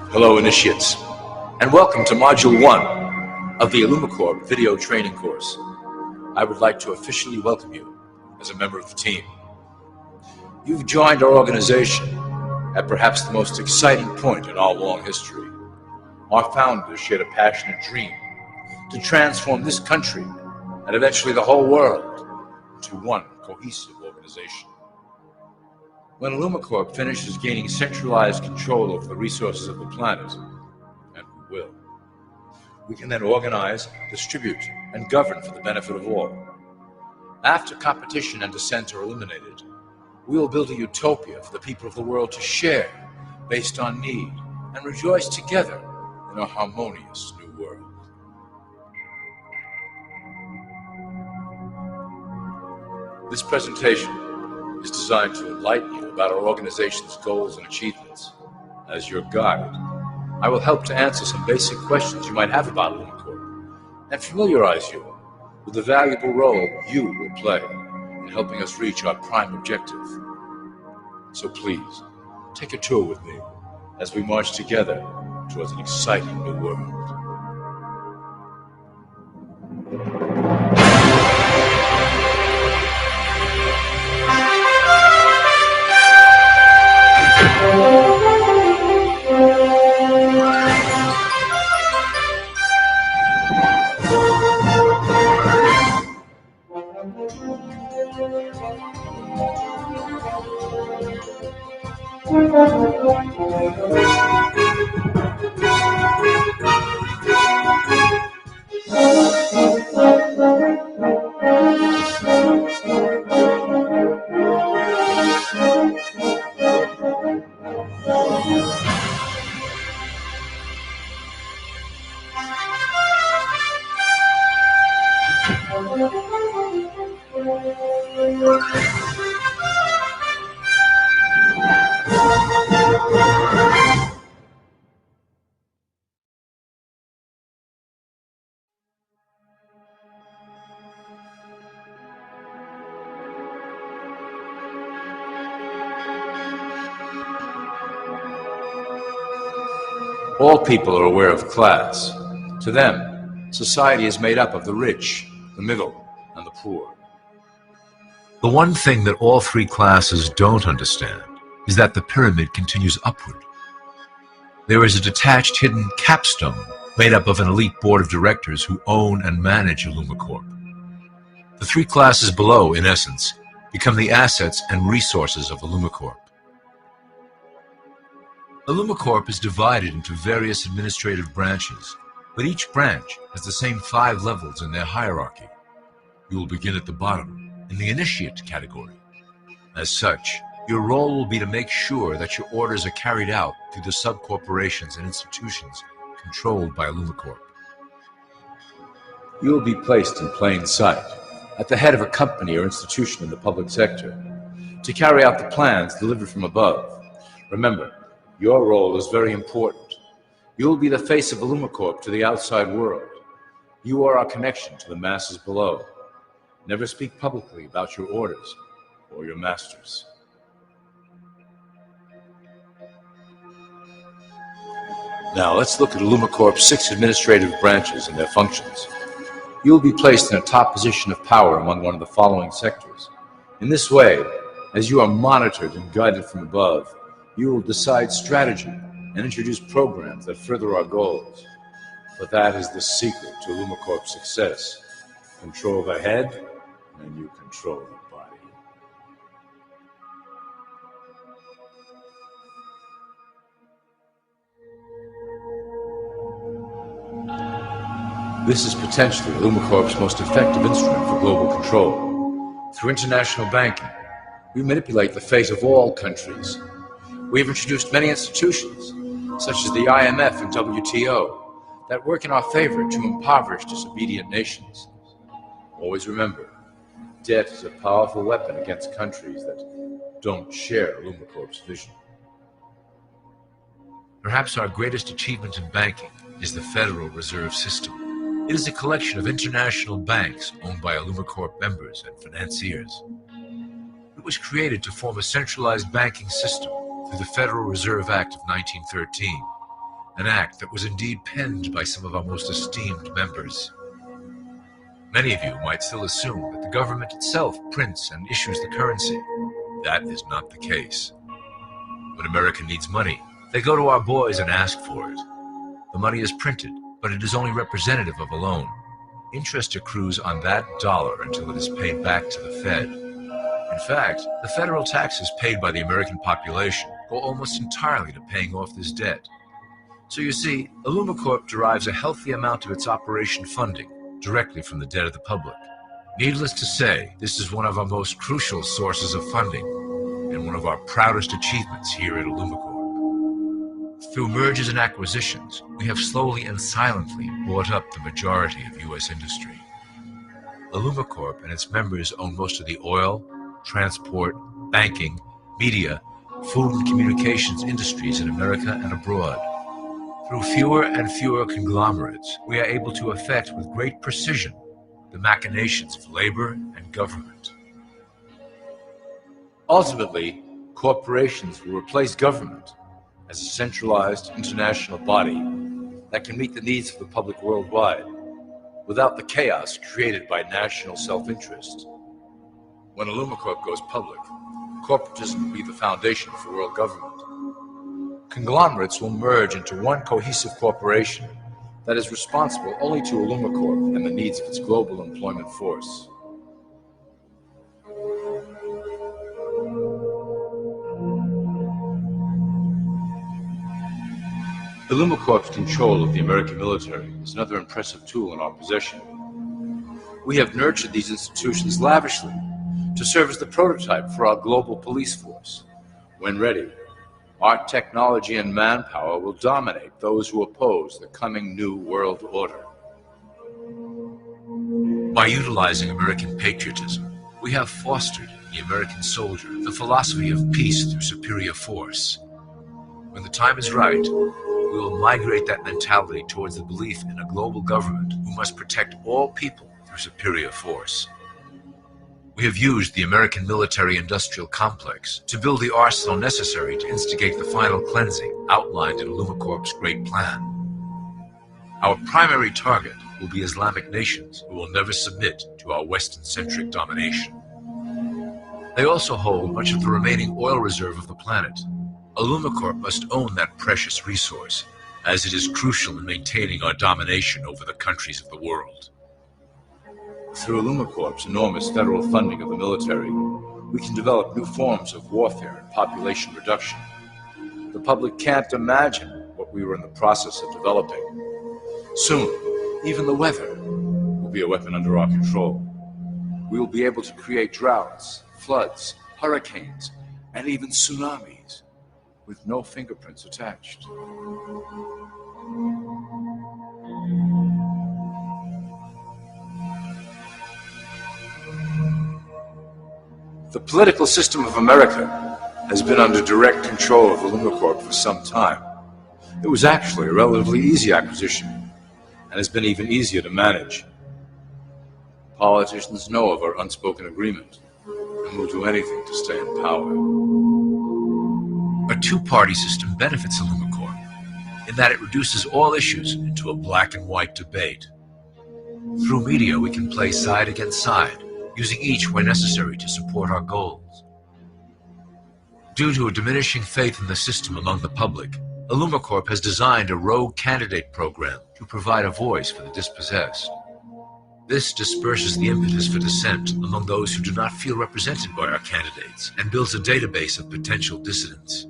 Hello, initiates, and welcome to Module 1 of the ILLUMICORP video training course. I would like to officially welcome you as a member of the team. You've joined our organization at perhaps the most exciting point in our long history. Our founders shared a passionate dream to transform this country and eventually the whole world into one cohesive organization. When ILLUMICORP finishes gaining centralized control over the resources of the planet, and we will, we can then organize, distribute, and govern for the benefit of all. After competition and dissent are eliminated, we will build a utopia for the people of the world to share based on need and rejoice together in a harmonious new world. This presentation is designed to enlighten you about our organization's goals and achievements. As your guide, I will help to answer some basic questions you might have about ILLUMICORP and familiarize you with the valuable role you will play in helping us reach our prime objective. So please, take a tour with me as we march together towards an exciting new world. All people are aware of class. To them, society is made up of the rich, the middle, and the poor. The one thing that all three classes don't understand is that the pyramid continues upward. There is a detached hidden capstone made up of an elite board of directors who own and manage ILLUMICORP. The three classes below, in essence, become the assets and resources of ILLUMICORP. ILLUMICORP is divided into various administrative branches, but each branch has the same 5 levels in their hierarchy. You will begin at the bottom, in the initiate category. As such, your role will be to make sure that your orders are carried out through the sub-corporations and institutions controlled by ILLUMICORP. You will be placed in plain sight, at the head of a company or institution in the public sector, to carry out the plans delivered from above. Remember, your role is very important. You will be the face of ILLUMICORP to the outside world. You are our connection to the masses below. Never speak publicly about your orders or your masters. Now let's look at ILLUMICORP's 6 administrative branches and their functions. You will be placed in a top position of power among one of the following sectors. In this way, as you are monitored and guided from above, you will decide strategy and introduce programs that further our goals. But that is the secret to ILLUMICORP's success. Control the head, and you control the body. This is potentially ILLUMICORP's most effective instrument for global control. Through international banking, we manipulate the fate of all countries. We have introduced many institutions, such as the IMF and WTO, that work in our favor to impoverish disobedient nations. Always remember, debt is a powerful weapon against countries that don't share ILLUMICORP's vision. Perhaps our greatest achievement in banking is the Federal Reserve System. It is a collection of international banks owned by ILLUMICORP members and financiers. It was created to form a centralized banking system through the Federal Reserve Act of 1913 an act that was indeed penned by some of our most esteemed members. Many of you might still assume that the government itself prints and issues the currency. That is not the case. When America needs money, they go to our boys and ask for it. The money is printed, but it is only representative of a loan. Interest accrues on that dollar until it is paid back to the Fed. In fact, the federal taxes paid by the American population go almost entirely to paying off this debt. So you see, ILLUMICORP derives a healthy amount of its operation funding directly from the debt of the public. Needless to say, this is one of our most crucial sources of funding and one of our proudest achievements here at ILLUMICORP. Through mergers and acquisitions, we have slowly and silently bought up the majority of U.S. industry. ILLUMICORP and its members own most of the oil, transport, banking, media, food and communications industries in America and abroad. Through fewer and fewer conglomerates, we are able to effect with great precision the machinations of labor and government. Ultimately, corporations will replace government as a centralized international body that can meet the needs of the public worldwide without the chaos created by national self-interest. When ILLUMICORP goes public, corporatism will be the foundation for world government. Conglomerates will merge into one cohesive corporation that is responsible only to ILLUMICORP and the needs of its global employment force. ILLUMICORP's control of the American military is another impressive tool in our possession. We have nurtured these institutions lavishly to serve as the prototype for our global police force. When ready, our technology and manpower will dominate those who oppose the coming new world order. By utilizing American patriotism, we have fostered in the American soldier the philosophy of peace through superior force. When the time is right, we will migrate that mentality towards the belief in a global government who must protect all people through superior force. We have used the American military-industrial complex to build the arsenal necessary to instigate the final cleansing outlined in ILLUMICORP's great plan. Our primary target will be Islamic nations who will never submit to our Western-centric domination. They also hold much of the remaining oil reserve of the planet. ILLUMICORP must own that precious resource, as it is crucial in maintaining our domination over the countries of the world. Through ILLUMICORP's enormous federal funding of the military, we can develop new forms of warfare and population reduction. The public can't imagine what we were in the process of developing. Soon, even the weather will be a weapon under our control. We will be able to create droughts, floods, hurricanes, and even tsunamis with no fingerprints attached. The political system of America has been under direct control of ILLUMICORP for some time. It was actually a relatively easy acquisition, and has been even easier to manage. Politicians know of our unspoken agreement, and will do anything to stay in power. A two-party system benefits ILLUMICORP in that it reduces all issues into a black and white debate. Through media, we can play side against side, using each where necessary to support our goals. Due to a diminishing faith in the system among the public, ILLUMICORP has designed a rogue candidate program to provide a voice for the dispossessed. This disperses the impetus for dissent among those who do not feel represented by our candidates and builds a database of potential dissidents.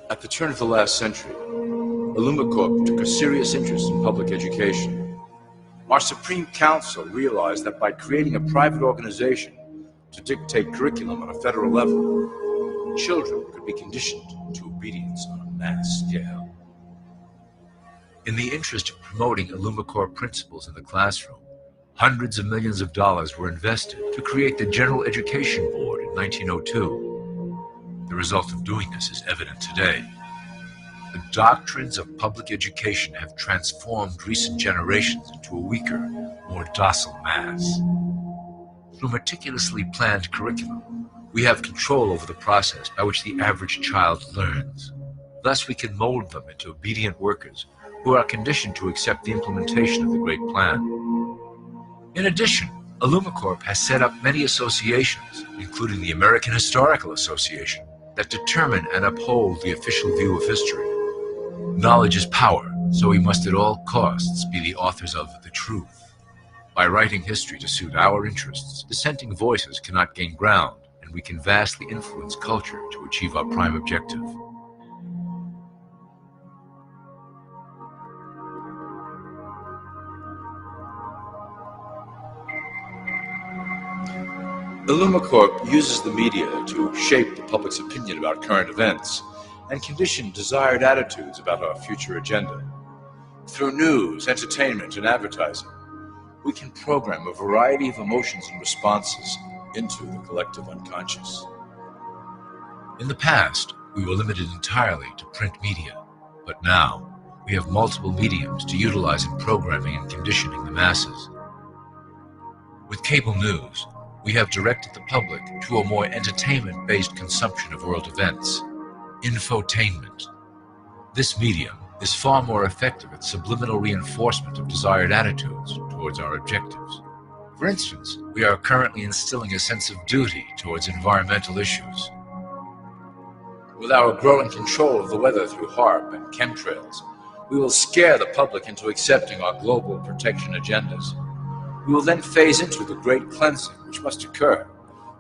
At the turn of the last century, ILLUMICORP took a serious interest in public education. Our Supreme Council realized that by creating a private organization to dictate curriculum on a federal level, children could be conditioned to obedience on a mass scale. In the interest of promoting ILLUMICORP principles in the classroom, hundreds of millions of dollars were invested to create the General Education Board in 1902. The result of doing this is evident today. The doctrines of public education have transformed recent generations into a weaker, more docile mass. Through meticulously planned curriculum, we have control over the process by which the average child learns. Thus, we can mold them into obedient workers who are conditioned to accept the implementation of the Great Plan. In addition, ILLUMICORP has set up many associations, including the American Historical Association, that determine and uphold the official view of history. Knowledge is power, so we must at all costs be the authors of the truth. By writing history to suit our interests, dissenting voices cannot gain ground, and we can vastly influence culture to achieve our prime objective. ILLUMICORP uses the media to shape the public's opinion about current events and condition desired attitudes about our future agenda. Through news, entertainment, and advertising, we can program a variety of emotions and responses into the collective unconscious. In the past, we were limited entirely to print media, but now we have multiple mediums to utilize in programming and conditioning the masses. With cable news, we have directed the public to a more entertainment-based consumption of world events, infotainment. This medium is far more effective at subliminal reinforcement of desired attitudes towards our objectives. For instance, we are currently instilling a sense of duty towards environmental issues. With our growing control of the weather through HAARP and chemtrails, we will scare the public into accepting our global protection agendas. We will then phase into the great cleansing which must occur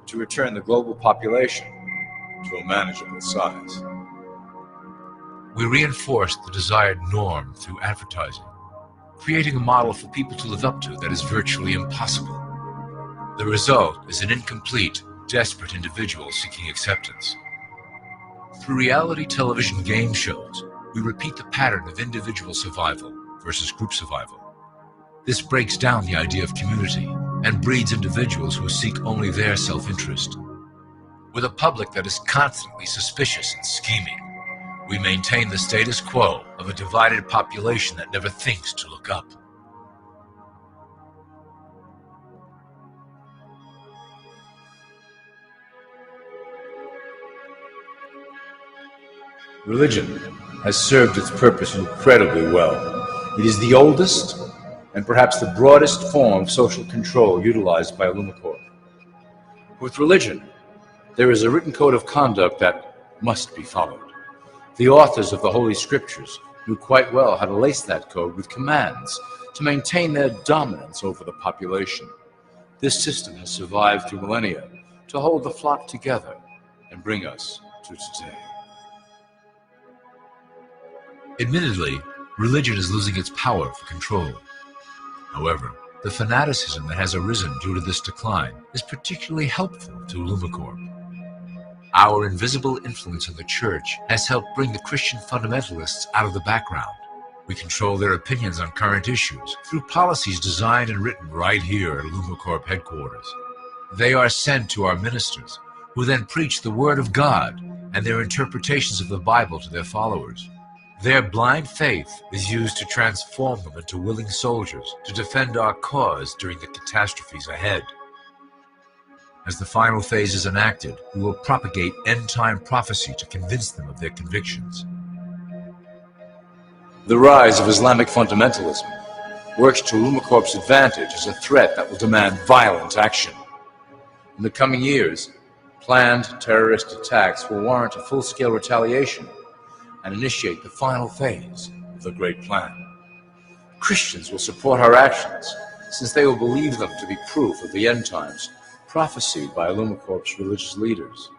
to return the global population to a manageable size. We reinforce the desired norm through advertising, creating a model for people to live up to that is virtually impossible. The result is an incomplete, desperate individual seeking acceptance. Through reality television game shows, we repeat the pattern of individual survival versus group survival. This breaks down the idea of community and breeds individuals who seek only their self-interest. With a public that is constantly suspicious and scheming, we maintain the status quo of a divided population that never thinks to look up. Religion has served its purpose incredibly well. It is the oldest and perhaps the broadest form of social control utilized by ILLUMICORP. With religion, there is a written code of conduct that must be followed. The authors of the Holy Scriptures knew quite well how to lace that code with commands to maintain their dominance over the population. This system has survived through millennia to hold the flock together and bring us to today. Admittedly, religion is losing its power for control. However, the fanaticism that has arisen due to this decline is particularly helpful to ILLUMICORP. Our invisible influence in the Church has helped bring the Christian fundamentalists out of the background. We control their opinions on current issues through policies designed and written right here at ILLUMICORP headquarters. They are sent to our ministers, who then preach the Word of God and their interpretations of the Bible to their followers. Their blind faith is used to transform them into willing soldiers to defend our cause during the catastrophes ahead. As the final phase is enacted, we will propagate end-time prophecy to convince them of their convictions. The rise of Islamic fundamentalism works to ILLUMICORP's advantage as a threat that will demand violent action. In the coming years, planned terrorist attacks will warrant a full-scale retaliation and initiate the final phase of the Great Plan. Christians will support our actions, since they will believe them to be proof of the end times prophesied by ILLUMICORP's religious leaders.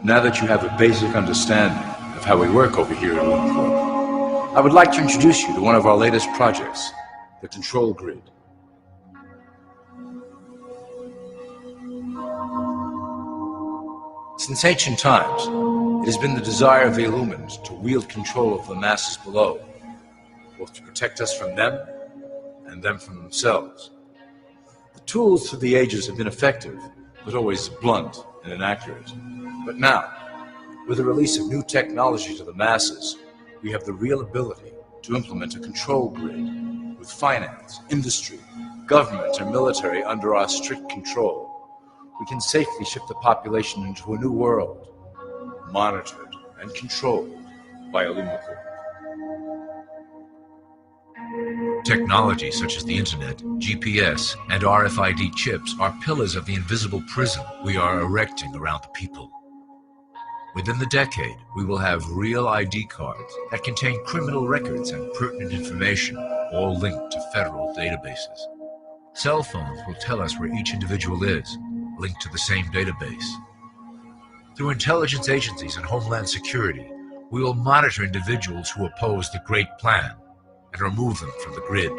Now that you have a basic understanding of how we work over here at ILLUMICORP, I would like to introduce you to one of our latest projects, the Control Grid. Since ancient times, it has been the desire of the Illumins to wield control of the masses below, both to protect us from them and them from themselves. The tools through the ages have been effective, but always blunt and inaccurate. But now, with the release of new technology to the masses, we have the real ability to implement a control grid with finance, industry, government, and military under our strict control. We can safely shift the population into a new world, monitored and controlled by ILLUMICORP. Technology such as the internet, GPS, and RFID chips are pillars of the invisible prison we are erecting around the people. Within the decade, we will have real ID cards that contain criminal records and pertinent information, all linked to federal databases. Cell phones will tell us where each individual is, linked to the same database. Through intelligence agencies and Homeland Security, we will monitor individuals who oppose the Great Plan and remove them from the grid.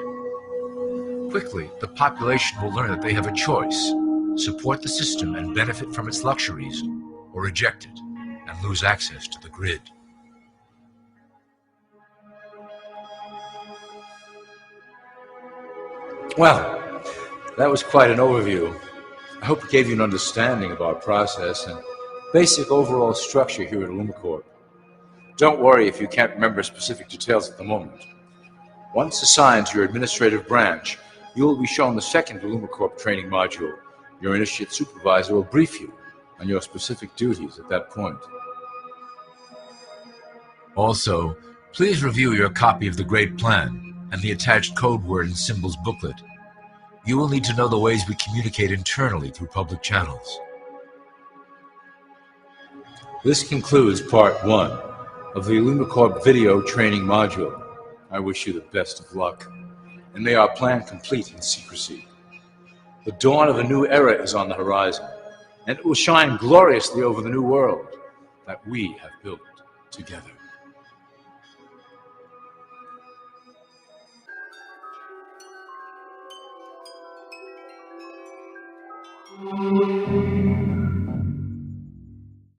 Quickly, the population will learn that they have a choice: support the system and benefit from its luxuries, or reject it and lose access to the grid. Well, that was quite an overview. I hope it gave you an understanding of our process and basic overall structure here at ILLUMICORP. Don't worry if you can't remember specific details at the moment. Once assigned to your administrative branch, you will be shown the second ILLUMICORP training module. Your initiate supervisor will brief you on your specific duties at that point. Also, please review your copy of the Great Plan and the attached code word and symbols booklet. You will need to know the ways we communicate internally through public channels. This concludes part 1 of the ILLUMICORP video training module. I wish you the best of luck, and may our plan complete in secrecy. The dawn of a new era is on the horizon, and it will shine gloriously over the new world that we have built together.